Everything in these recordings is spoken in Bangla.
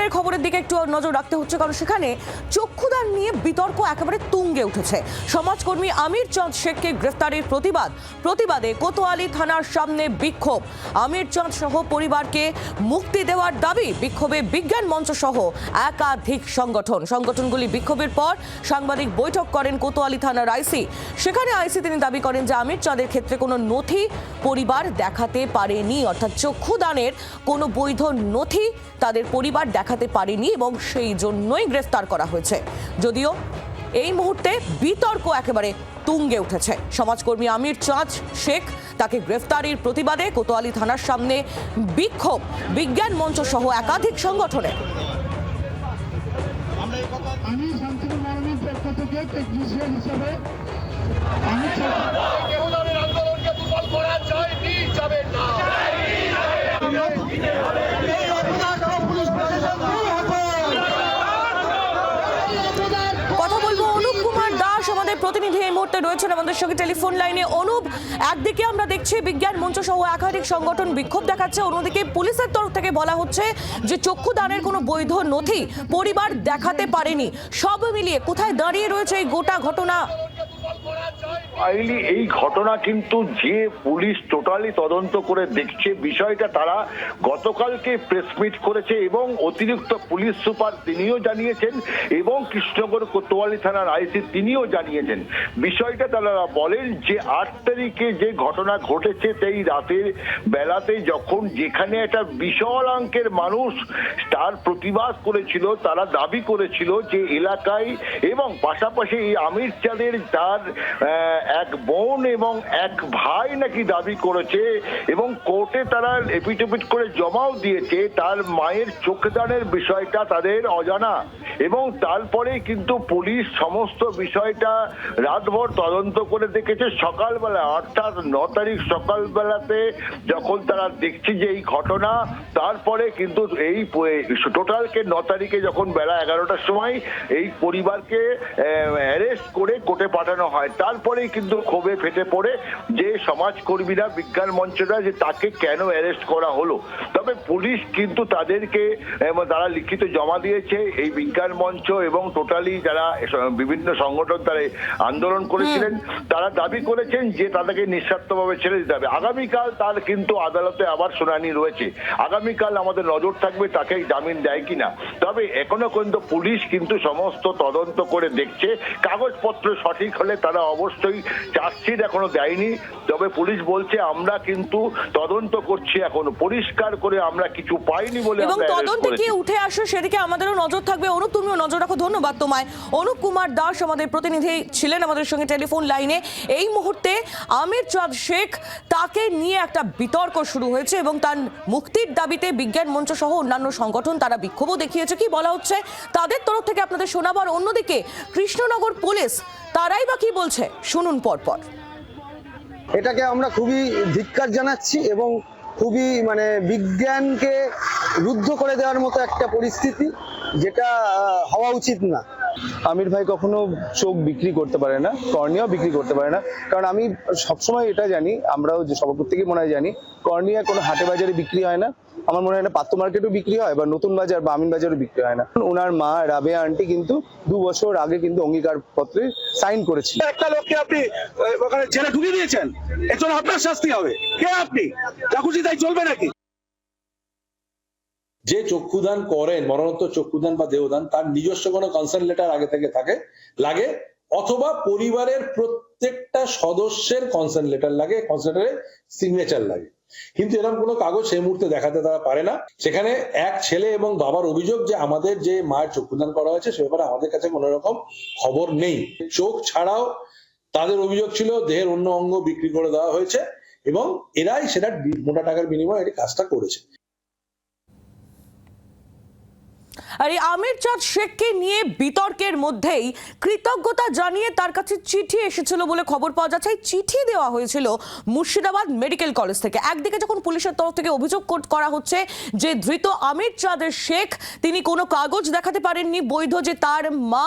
পরের খবরের দিকে একটু নজর রাখতে হচ্ছে, কারণ সেখানে চক্ষুদান নিয়ে বিতর্ক একেবারে তুঙ্গে উঠেছে। সমাজকর্মী আমির চাঁদ শেখকে গ্রেফতারের প্রতিবাদে কোতোয়ালি থানার সামনে বিক্ষোভ। আমির চাঁদ সহ পরিবারকে মুক্তি দেওয়ার দাবি। বিক্ষোভে বিজ্ঞান মঞ্চ সহ একাধিক সংগঠনগুলি বিক্ষোভের পর সাংবাদিক বৈঠক করেন কোতোয়ালি থানার আইসি। সেখানে আইসি তিনি দাবি করেন যে আমির চাঁদের ক্ষেত্রে কোনো নথি পরিবার দেখাতে পারেনি, অর্থাৎ চক্ষুদানের কোনো বৈধ নথি তাদের পরিবার দেখাতে পারেনি এবং সেই জন্যই গ্রেফতার করা হয়েছে। যদিও এই মুহূর্তে বিতর্ক একেবারে তুঙ্গে উঠেছে। সমাজকর্মী আমির চাঁদ শেখ তাকে গ্রেফতারের প্রতিবাদে কোতোয়ালি থানার সামনে বিক্ষোভ বিজ্ঞান মঞ্চ সহ একাধিক সংগঠনের। আমি শান্তিপুর মরণের পক্ষ থেকে টেকনিশিয়ান হিসাবে আন্দোলনকে দুর্বল করা যায়নি, যাবে না। কথা বলবো অনুপ কুমার দাস, আমাদের প্রতিনিধি এই মুহূর্তে রয়েছেন আমাদের সঙ্গে টেলিফোন লাইনে। অনুপ, একদিকে আমরা দেখছি বিজ্ঞান মঞ্চ সহ একাধিক সংগঠন বিক্ষোভ দেখাচ্ছে, অন্যদিকে পুলিশের তরফ থেকে বলা হচ্ছে যে চক্ষুদানের কোনো বৈধ নথি পরিবার দেখাতে পারেনি। সব মিলিয়ে কোথায় দাঁড়িয়ে রয়েছে এই গোটা ঘটনা? এই ঘটনা কিন্তু যে পুলিশ টোটালি তদন্ত করে দেখছে বিষয়টা, তারা গতকালকে প্রেস মিট করেছে এবং অতিরিক্ত পুলিশ সুপার তিনিও জানিয়েছেন এবং কৃষ্ণনগর কোতোয়ালি থানার আইসি তিনিও জানিয়েছেন। বিষয়টা তারা বলেন যে 8 তারিখে যে ঘটনা ঘটেছে সেই রাতের বেলাতে যখন যেখানে একটা বিশাল অঙ্কের মানুষ তার প্রতিবাদ করেছিল, তারা দাবি করেছিল যে এলাকায় এবং পাশাপাশি এই আমির চাঁদের তার এক বোন এবং এক ভাই নাকি দাবি করেছে এবং কোর্টে তারা এপিটেপিট করে জমাও দিয়েছে তার মায়ের চোখদানের বিষয়টা তাদের অজানা। এবং তারপরে কিন্তু পুলিশ সমস্ত বিষয়টা রাতভর তদন্ত করে দেখেছে। সকালবেলা অর্থাৎ 9 তারিখ সকালবেলাতে যখন তারা দেখছে যে এই ঘটনা, তারপরে কিন্তু এই টোটালকে 9 তারিখে যখন বেলা 11টার সময় এই পরিবারকে অ্যারেস্ট করে কোর্টে পাঠানো হয়। তারপরেই কিন্তু ক্ষোভে ফেটে পড়ে যে সমাজকর্মীরা বিজ্ঞান মঞ্চরা যে তাকে কেন অ্যারেস্ট করা হলো। তবে পুলিশ কিন্তু তাদেরকে তারা লিখিত জমা দিয়েছে। এই বিজ্ঞান মঞ্চ এবং টোটালি যারা বিভিন্ন সংগঠন তারা আন্দোলন করেছিলেন তারা দাবি করেছেন যে তাদেরকে নিঃস্বার্থভাবে ছেড়ে দিতে হবে। আগামীকাল তার কিন্তু আদালতে আবার শুনানি রয়েছে। আগামীকাল আমাদের নজর থাকবে তাকে জামিন দেয় কিনা। তবে এখনো কিন্তু পুলিশ কিন্তু সমস্ত তদন্ত করে দেখছে। কাগজপত্র সঠিক হলে তারা অবশ্যই চার্জশিট এখনো দেয়নি। তবে পুলিশ বলছে আমরা কিন্তু তদন্ত করছি, এখনো পরিষ্কার করে আমরা কিছু পাইনি বলে। এবং তদন্তে কি উঠে আসে সেদিকে আমাদেরও নজর থাকবে। অনুপ, তুমিও নজর রাখো। ধন্যবাদ তোমায়। অনুপ কুমার দাস আমাদের প্রতিনিধি ছিলেন আমাদের সঙ্গে টেলিফোন লাইনে। এই মুহূর্তে আমির চাঁদ শেখ তাকে নিয়ে একটা বিতর্ক শুরু হয়েছে এবং তার মুক্তির দাবিতে বিজ্ঞান মঞ্চ সহ অন্যান্য সংগঠন তারা বিক্ষোভও দেখিয়েছে। কি বলা হচ্ছে তাদের তরফ থেকে আপনাদের শোনাবার। অন্যদিকে কৃষ্ণনগর পুলিশ তারাই বা কি বলছে শুনুন পরপর। এটাকে আমরা খুবই ধিক্কার জানাচ্ছি এবং খুবই বিজ্ঞানকে রুদ্ধ করে দেওয়ার মতো একটা পরিস্থিতি, যেটা হওয়া উচিত না। আমির ভাই কখনো চোখ বিক্রি করতে পারে না, কর্নিয়াও বিক্রি করতে পারে না। কারণ আমি সবসময় এটা জানি, আমরাও যে সবার প্রত্যেকেই মনে হয় জানি, কর্নিয়া কোনো হাটে বাজারে বিক্রি হয় না। আমার মনে হয় না পাত্র মার্কেটও বিক্রি হয় বা নতুন বাজার বা আমিন বাজারও বিক্রি হয় না। ওনার মা রাবেয়া আন্টি কিন্তু 2 বছর আগে কিন্তু অঙ্গীকার পত্রে সাইন করেছিল। একটা লোককে আপনি ওখানে জেলে ঢুকিয়ে দিয়েছেন, এর জন্য আপনার শাস্তি হবে। কে আপনি? যা খুশি তাই চলবে নাকি? যে চক্ষুদান করেন, মরণোত্তর চক্ষুদান বা দেহদান, তার নিজস্ব কোনো কনসার্ন লেটার আগে থেকে লাগে অথবা পরিবারের প্রত্যেকটা সদস্যের কনসার্ন লেটার লাগে, কনসার্ন লেটারে সিগনেচার লাগে। কিন্তু এরকম কোনো কাগজ সেই মুহূর্তে দেখাতে তারা পারে না। সেখানে এক ছেলে এবং বাবার অভিযোগ যে আমাদের যে মায়ের চক্ষুদান করা হয়েছে সে ব্যাপারে আমাদের কাছে কোনো রকম খবর নেই। চোখ ছাড়াও তাদের অভিযোগ ছিল দেহের অন্য অঙ্গ বিক্রি করে দেওয়া হয়েছে এবং এরাই সেটা মোটা টাকার বিনিময়ে এই কাজটা করেছে। আর এই আমির চাঁদ শেখকে নিয়ে বিতর্কের মধ্যেই কৃতজ্ঞতা জানিয়ে তার কাছে চিঠি এসেছিল বলে খবর পাওয়া যাচ্ছে। চিঠি দেওয়া হয়েছিল মুর্শিদাবাদ মেডিকেল কলেজ থেকে। একদিকে যখন পুলিশের তরফ থেকে অভিযোগ করা হচ্ছে যে ধৃত আমির চাঁদ শেখ তিনি কোনো কাগজ দেখাতে পারেননি বৈধ, যে তার মা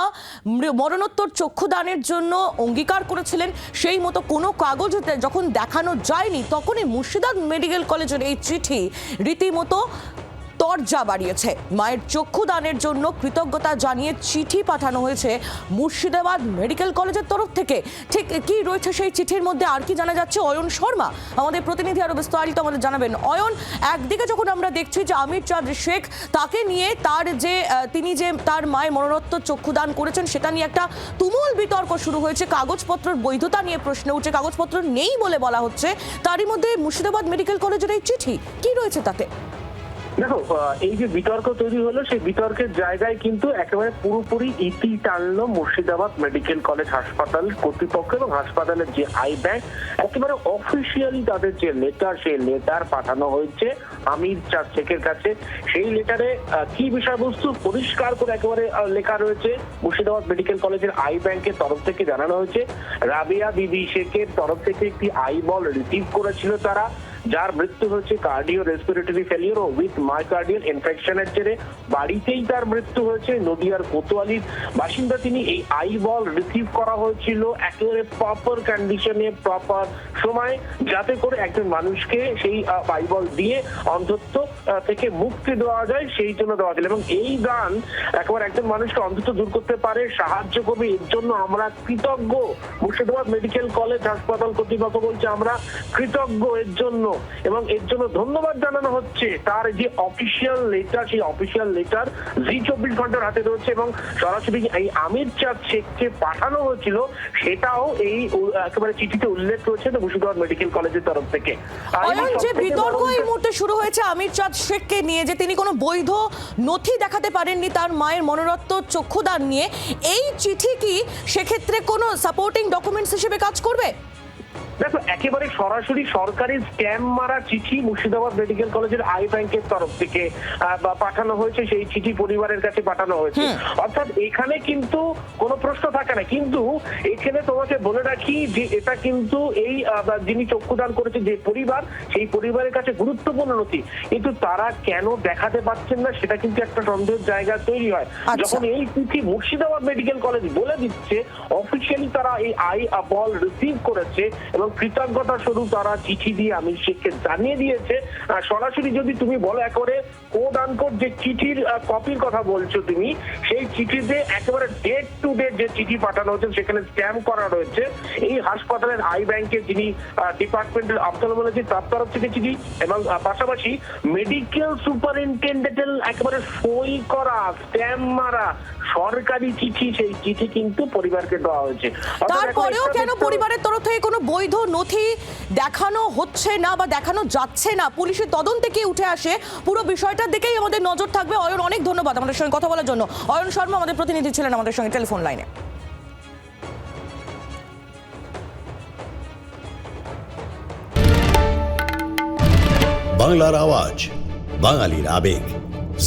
মরণোত্তর চক্ষুদানের জন্য অঙ্গীকার করেছিলেন, সেই মতো কোনো কাগজ যখন দেখানো যায়নি তখনই মুর্শিদাবাদ মেডিকেল কলেজের এই চিঠি রীতিমতো তরজা বাড়িয়েছে। মায়ের চক্ষুদানের জন্য কৃতজ্ঞতা জানিয়ে চিঠি পাঠানো হয়েছে মুর্শিদাবাদ মেডিকেল কলেজের তরফ থেকে। ঠিক কি রয়েছে সেই চিঠির মধ্যে আর কি জানা যাচ্ছে, অয়ন শর্মা আমাদের প্রতিনিধি আরো বিস্তারিত আমাদের জানাবেন। অয়ন, একদিকে যখন আমরা দেখছি যে আমির চাঁদ শেখ তাকে নিয়ে তিনি যে তার মায়ের মরণোত্তর চক্ষুদান করেছেন সেটা নিয়ে একটা তুমুল বিতর্ক শুরু হয়েছে, কাগজপত্রের বৈধতা নিয়ে প্রশ্ন উঠছে, কাগজপত্র নেই বলে বলা হচ্ছে, তারই মধ্যে মুর্শিদাবাদ মেডিকেল কলেজের এই চিঠি কি রয়েছে তাতে? দেখো, এই যে বিতর্ক তৈরি হলো সেই বিতর্কের জায়গায় কিন্তু একেবারে পুরোপুরি ইতি টানলো মুর্শিদাবাদ মেডিকেল কলেজ হাসপাতাল কর্তৃপক্ষ এবং হাসপাতালের যে আই ব্যাংক। একেবারে অফিসিয়ালি তাদের যে লেটার, সেই লেটার পাঠানো হয়েছে আমির চাঁদ শেখের কাছে। সেই লেটারে কি বিষয়বস্তু পরিষ্কার করে একেবারে লেখা রয়েছে। মুর্শিদাবাদ মেডিকেল কলেজের আই ব্যাংকের তরফ থেকে জানানো হয়েছে রাবেয়া বিবি শেখের তরফ থেকে একটি আই বল রিসিভ করেছিল তারা, যার মৃত্যু হয়েছে কার্ডিও রেসপিরেটরি ফেলিওর ও উইথ মায়োকার্ডিয়াল ইনফেকশনের জেরে। বাড়িতেই তার মৃত্যু হয়েছে। নদিয়ার কোতোয়ালির বাসিন্দা তিনি। এই আই বল রিসিভ করা হয়েছিল একেবারে প্রপার কন্ডিশনে, প্রপার সময়, যাতে করে একজন মানুষকে সেই আই বল দিয়ে অন্ধত্ব থেকে মুক্তি দেওয়া যায়, সেই জন্য দেওয়া ছিল। এবং এই দান একেবারে একজন মানুষকে অন্ধত্ব দূর করতে পারে, সাহায্য করবে। এর জন্য আমরা কৃতজ্ঞ। মুর্শিদাবাদ মেডিকেল কলেজ হাসপাতাল কর্তৃপক্ষ বলছে আমরা কৃতজ্ঞ এর জন্য, এবং এর জন্য ধন্যবাদ জানানো হচ্ছে। তার যে অফিসিয়াল লেটার, সেই অফিসিয়াল লেটার জি24 ঘন্টার হাতে রয়েছে এবং সরাসরি এই আমির চাঁদ শেখকে পাঠানো হয়েছিল, সেটাও এই একেবারে চিঠিতে উল্লেখ রয়েছে মুর্শিদাবাদ মেডিকেল কলেজের তরফ থেকে। যে বিতর্ক এই মুহূর্তে শুরু হয়েছে আমির চাঁদ শেখকে নিয়ে, যে তিনি কোনো বৈধ নথি দেখাতে পারেননি তার মায়ের মরণোত্তর চক্ষুদান নিয়ে, এই চিঠি কি সেক্ষেত্রে কোনো সাপোর্টিং ডকুমেন্টস হিসেবে কাজ করবে? দেখো, একেবারে সরাসরি সরকারি স্ট্যাম্প মারা চিঠি মুর্শিদাবাদ মেডিকেল কলেজের আই ব্যাংকের তরফ থেকে পাঠানো হয়েছে। সেই চিঠি পরিবারের কাছে পাঠানো হয়েছে। অর্থাৎ এখানে কিন্তু কোনো প্রশ্ন থাকে না। কিন্তু এখানে তোমাকে বলে রাখি যে এটা কিন্তু এই যিনি চক্ষুদান করেছে যে পরিবার, সেই পরিবারের কাছে গুরুত্বপূর্ণ নথি, কিন্তু তারা কেন দেখাতে পারছেন না সেটা কিন্তু একটা সন্দেহের জায়গা তৈরি হয়। যখন এই চিঠি মুর্শিদাবাদ মেডিকেল কলেজ বলে দিচ্ছে অফিসিয়ালি তারা এই আই বল রিসিভ করেছে এবং কৃতজ্ঞতা স্বরূপ তারা চিঠি দিয়ে আমির শেখকে জানিয়ে দিয়েছে। সরাসরি যদি তুমি বলো একেবারে কোড আনকোড যে চিঠির কপির কথা বলছো তুমি, সেই চিঠিতে একেবারে ডেট টু ডেট যে চিঠি পাঠানো হচ্ছে সেখানে স্ট্যাম্প করা রয়েছে এই হাসপাতালের আই ব্যাংকের যিনি ডিপার্টমেন্টাল অপথলমোলজি তার তরফ থেকে চিঠি, এবং পাশাপাশি মেডিকেল সুপারিনটেন্ডেন্টের একেবারে সই করা স্ট্যাম্প মারা সরকারি চিঠি, সেই চিঠি কিন্তু পরিবারকে দেওয়া হয়েছে। তারপরেও কেন পরিবারের তরফ থেকে কোনো বৈধ নথি দেখানো হচ্ছে না বা দেখানো যাচ্ছে না, পুলিশের তদন্তে কি উঠে আসে, পুরো বিষয়টার দিকেই আমাদের নজর থাকবে। অয়ন, অনেক ধন্যবাদ আমাদের সঙ্গে কথা বলার জন্য। অয়ন শর্মা আমাদের প্রতিনিধি ছিলেন আমাদের সঙ্গে টেলিফোন লাইনে। বাংলার আওয়াজ, বাঙালির আবেগ,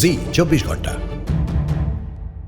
জি 24 ঘন্টা।